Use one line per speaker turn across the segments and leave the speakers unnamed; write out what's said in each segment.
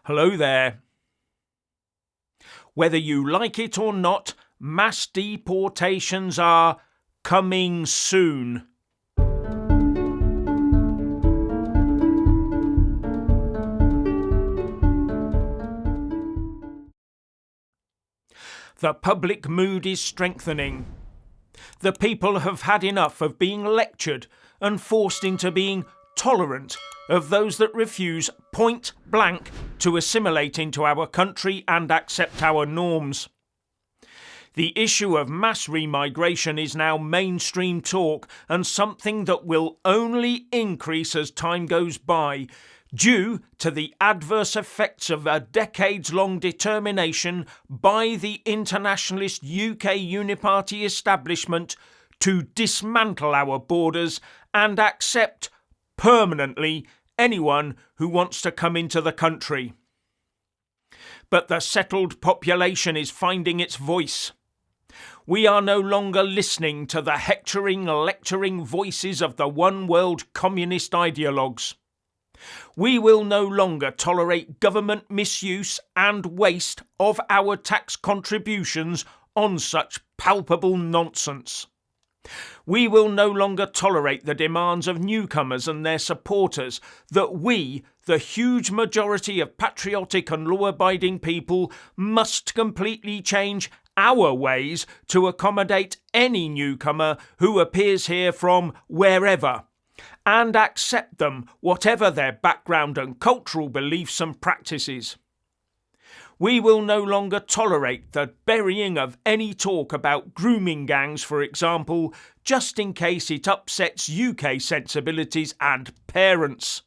Hello there. Whether you like it or not, mass deportations are coming soon. The public mood is strengthening. The people have had enough of being lectured and forced into being tolerant of those that refuse point blank to assimilate into our country and accept our norms. The issue of mass remigration is now mainstream talk and something that will only increase as time goes by, due to the adverse effects of a decades-long determination by the internationalist UK Uniparty establishment to dismantle our borders and accept permanently anyone who wants to come into the country. But the settled population is finding its voice. We are no longer listening to the hectoring, lecturing voices of the one-world communist ideologues. We will no longer tolerate government misuse and waste of our tax contributions on such palpable nonsense. We will no longer tolerate the demands of newcomers and their supporters that we, the huge majority of patriotic and law-abiding people, must completely change our ways to accommodate any newcomer who appears here from wherever, and accept them, whatever their background and cultural beliefs and practices. We will no longer tolerate the burying of any talk about grooming gangs, for example, just in case it upsets UK sensibilities and parents.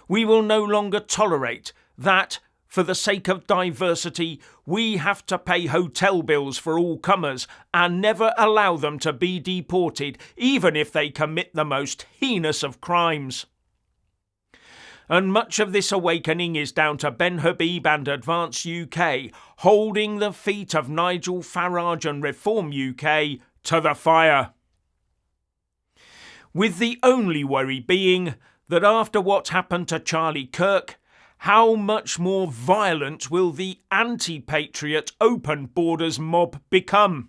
We will no longer tolerate that, for the sake of diversity, we have to pay hotel bills for all comers and never allow them to be deported, even if they commit the most heinous of crimes. And much of this awakening is down to Ben Habib and Advance UK holding the feet of Nigel Farage and Reform UK to the fire. With the only worry being that after what happened to Charlie Kirk, how much more violent will the anti-patriot open borders mob become?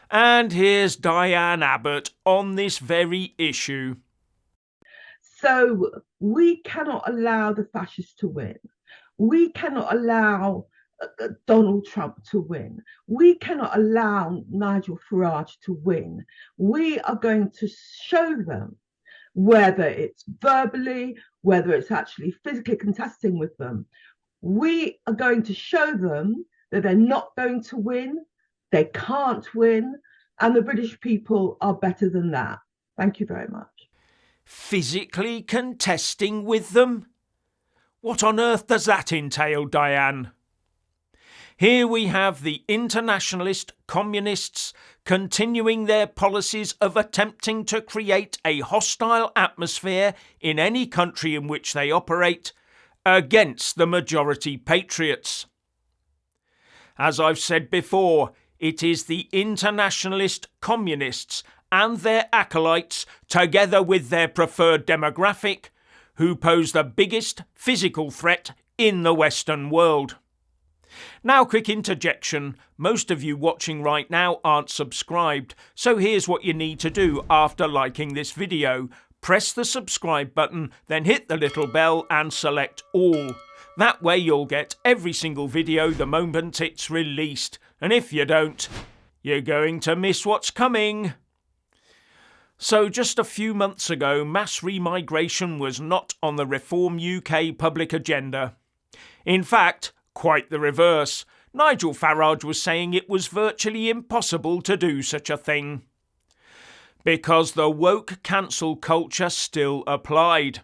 And here's Diane Abbott on this very issue.
So we cannot allow the fascists to win. We cannot allow Donald Trump to win. We cannot allow Nigel Farage to win. We are going to show them, whether it's verbally, whether it's actually physically contesting with them, we are going to show them that they're not going to win, they can't win, and the British people are better than that. Thank you very much.
Physically contesting with them? What on earth does that entail, Diane? Here we have the internationalist communists continuing their policies of attempting to create a hostile atmosphere in any country in which they operate against the majority patriots. As I've said before, it is the internationalist communists and their acolytes, together with their preferred demographic, who pose the biggest physical threat in the Western world. Now, quick interjection, most of you watching right now aren't subscribed, so here's what you need to do after liking this video. Press the subscribe button, then hit the little bell and select all. That way you'll get every single video the moment it's released, and if you don't, you're going to miss what's coming. So just a few months ago, mass remigration was not on the Reform UK public agenda. In fact, quite the reverse. Nigel Farage was saying it was virtually impossible to do such a thing. Because the woke cancel culture still applied.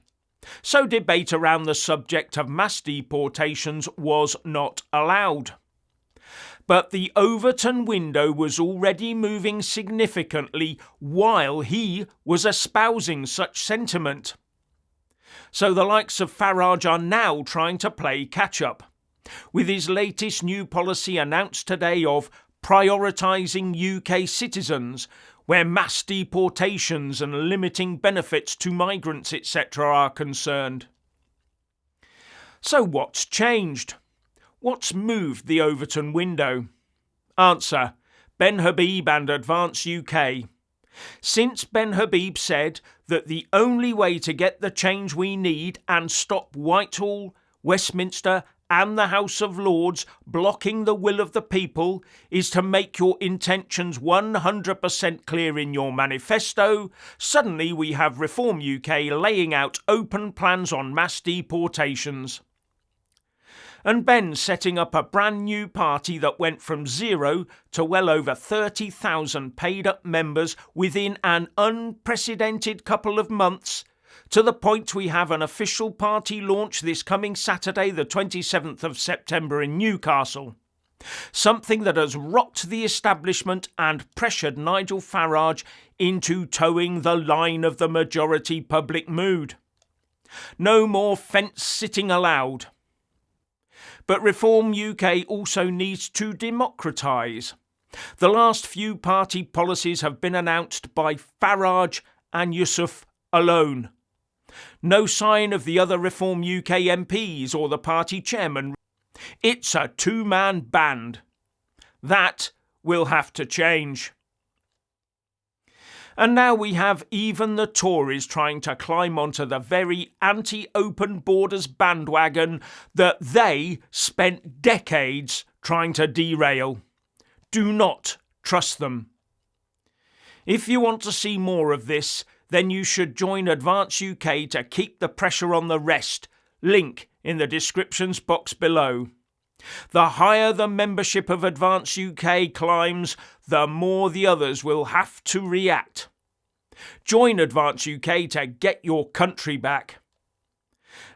So debate around the subject of mass deportations was not allowed. But the Overton window was already moving significantly while he was espousing such sentiment. So the likes of Farage are now trying to play catch-up, with his latest new policy announced today of prioritising UK citizens, where mass deportations and limiting benefits to migrants, etc. are concerned. So what's changed? What's moved the Overton window? Answer: Ben Habib and Advance UK. Since Ben Habib said that the only way to get the change we need and stop Whitehall, Westminster and the House of Lords blocking the will of the people is to make your intentions 100% clear in your manifesto, suddenly we have Reform UK laying out open plans on mass deportations. And Ben setting up a brand new party that went from 0 to well over 30,000 paid up members within an unprecedented couple of months, to the point we have an official party launch this coming Saturday the 27th of September in Newcastle. Something that has rocked the establishment and pressured Nigel Farage into towing the line of the majority public mood. No more fence sitting allowed. But Reform UK also needs to democratise. The last few party policies have been announced by Farage and Yusuf alone. No sign of the other Reform UK MPs or the party chairman. It's a two-man band. That will have to change. And now we have even the Tories trying to climb onto the very anti-open borders bandwagon that they spent decades trying to derail. Do not trust them. If you want to see more of this, then you should join Advance UK to keep the pressure on the rest. Link in the descriptions box below. The higher the membership of Advance UK climbs, the more the others will have to react. Join Advance UK to get your country back.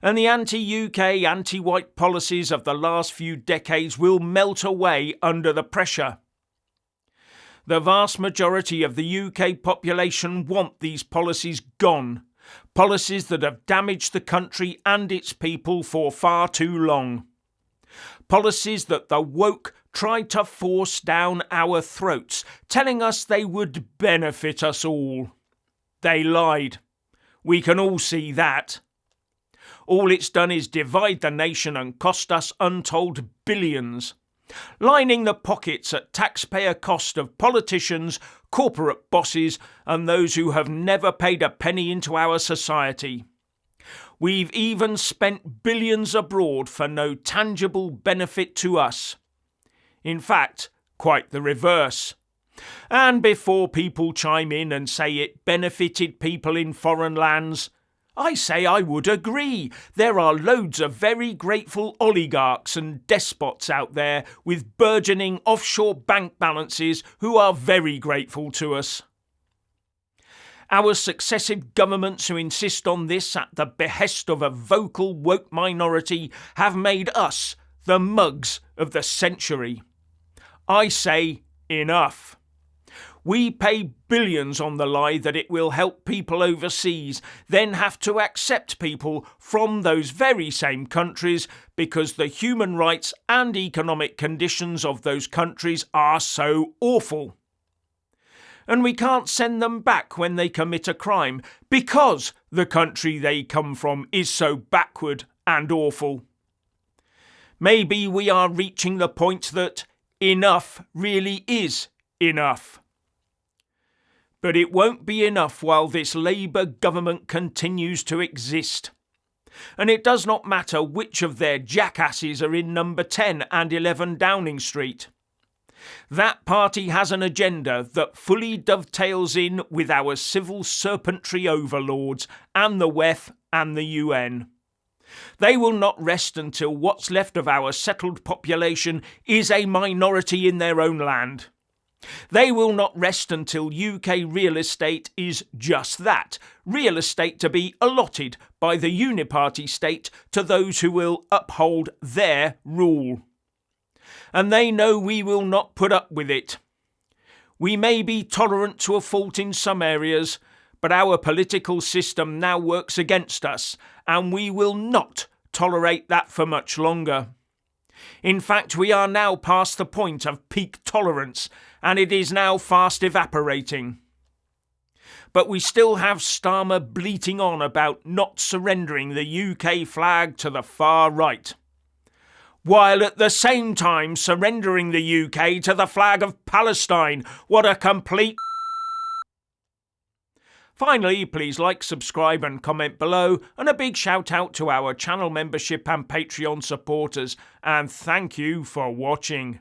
And the anti-UK, anti-white policies of the last few decades will melt away under the pressure. The vast majority of the UK population want these policies gone. Policies that have damaged the country and its people for far too long. Policies that the woke tried to force down our throats, telling us they would benefit us all. They lied. We can all see that. All it's done is divide the nation and cost us untold billions, lining the pockets at taxpayer cost of politicians, corporate bosses and those who have never paid a penny into our society. We've even spent billions abroad for no tangible benefit to us. In fact, quite the reverse. And before people chime in and say it benefited people in foreign lands, I say I would agree. There are loads of very grateful oligarchs and despots out there with burgeoning offshore bank balances who are very grateful to us. Our successive governments who insist on this at the behest of a vocal woke minority have made us the mugs of the century. I say enough. We pay billions on the lie that it will help people overseas, then have to accept people from those very same countries because the human rights and economic conditions of those countries are so awful. And we can't send them back when they commit a crime because the country they come from is so backward and awful. Maybe we are reaching the point that enough really is enough. But it won't be enough while this Labour government continues to exist. And it does not matter which of their jackasses are in number 10 and 11 Downing Street. That party has an agenda that fully dovetails in with our civil serpentry overlords and the WEF and the UN. They will not rest until what's left of our settled population is a minority in their own land. They will not rest until UK real estate is just that, real estate to be allotted by the uniparty state to those who will uphold their rule. And they know we will not put up with it. We may be tolerant to a fault in some areas, but our political system now works against us, and we will not tolerate that for much longer. In fact, we are now past the point of peak tolerance, and it is now fast evaporating. but we still have Starmer bleating on about not surrendering the UK flag to the far right, while at the same time surrendering the UK to the flag of Palestine. What a complete... Finally, please like, subscribe and comment below, and a big shout out to our channel membership and Patreon supporters, and thank you for watching.